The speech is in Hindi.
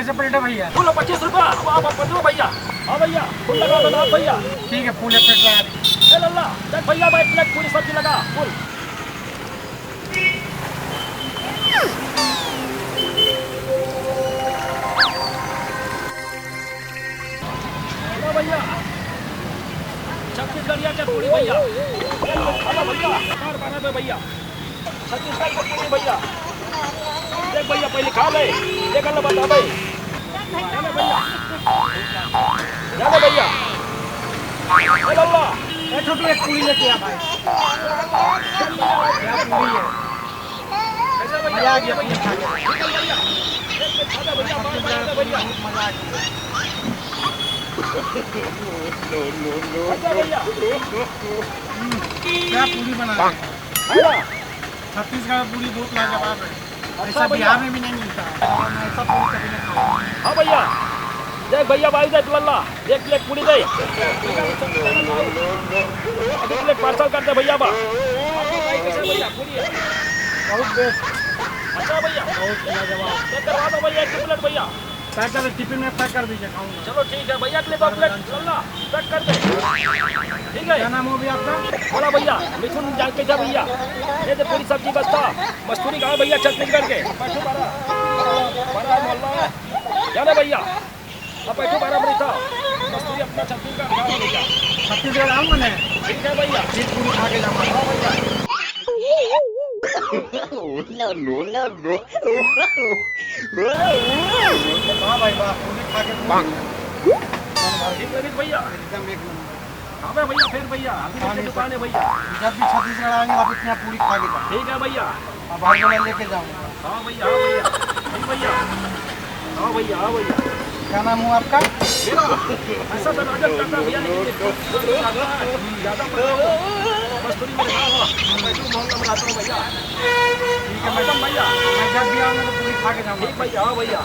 कैसे प्लेट है भैया? फूल 25 रुपया। आप दो भैया। हाँ भैया, फूल लगा दो आप भैया। ठीक है, फूल एक प्लेट लगा दी। लल्ला देख भैया, भाई प्लेट पूरी सब्जी लगा फूल। भैया छत्तीसगढ़िया के पूरी भैया, भैया 12 पे भैया, छत्तीसगढ़ की पूरी भैया। देख भैया पहले खा ले, देख अल्लाह बता भाई। जाने भैया, जाने भैया। अल्लाह ए छोटू, एक पूरी लेके आ भाई। क्या पूरी है? कैसे भैया? मजा आ गया भैया खा के। ठीक है भैया, देख खाना भैया, बार भैया। मजा आ गया। अच्छा भैया, क्या पूरी बना रहे हैं? छत्तीसगढ़ में पूरी बहुत लाजवाब है। ऐसा बिहार में भी नहीं मिलता है। ऐसा पूरी कभी नहीं खाया। हाँ भैया देख भैया, भाई देख लल्ला, एक प्लेट पूरी दे, एक प्लेट पार्सल कर दे भैया। कैसे भैया पूरी है? बहुत बेस्ट। अच्छा भैया, बहुत लाजवाब। पैक करवा दो भैया, एक प्लेट भैया। पैक कर, टिफिन में पैक कर दीजिए, खाऊंगा। चलो ठीक है भैया, के लिए 2 प्लेट लल्ला पैक कर दे। ठीक है, क्या नाम हो गया आपका? बोला भैया मिथुन जान के जा भैया। ये तो पूरी सब्जी बस्ता मस्तूरी गाँव भैया, छत्तीसगढ़ के बड़ा मोहल्ला है, जाना भैया। अब बैठो 12 मिनट था, मस्तूरी अपना छत्तीसगढ़ गाँव भैया। छत्तीसगढ़ आऊँगा मैं, ठीक है भैया, फिर पूरी खा के जाऊँगा। हाँ भैया। वाह भाई वाह, पूरी खा के ठीक लगी भैया। एकदम एक नंबर। हाँ भैया, फिर भैया आपकी दुकान है भैया। जब भी छत्तीसगढ़ आएंगे आप इतना पूरी खा के जाओ। ठीक है भैया। अब आगे मैं लेके जाऊँगा। हाँ भैया, हाँ भैया, ठीक भैया। हाँ भैया, हाँ भैया। क्या नाम हुआ आपका? मेरा ऐसा तो नाटक करता भैया, लेकिन ज़्यादा मस्तूरी में रखा हुआ मोहल्ला में आता हूँ भैया। ठीक है मैडम भैया, मैं जब भी आऊँगा तो पूरी खा के जाऊँगा। ठीक भैया, हाँ भैया।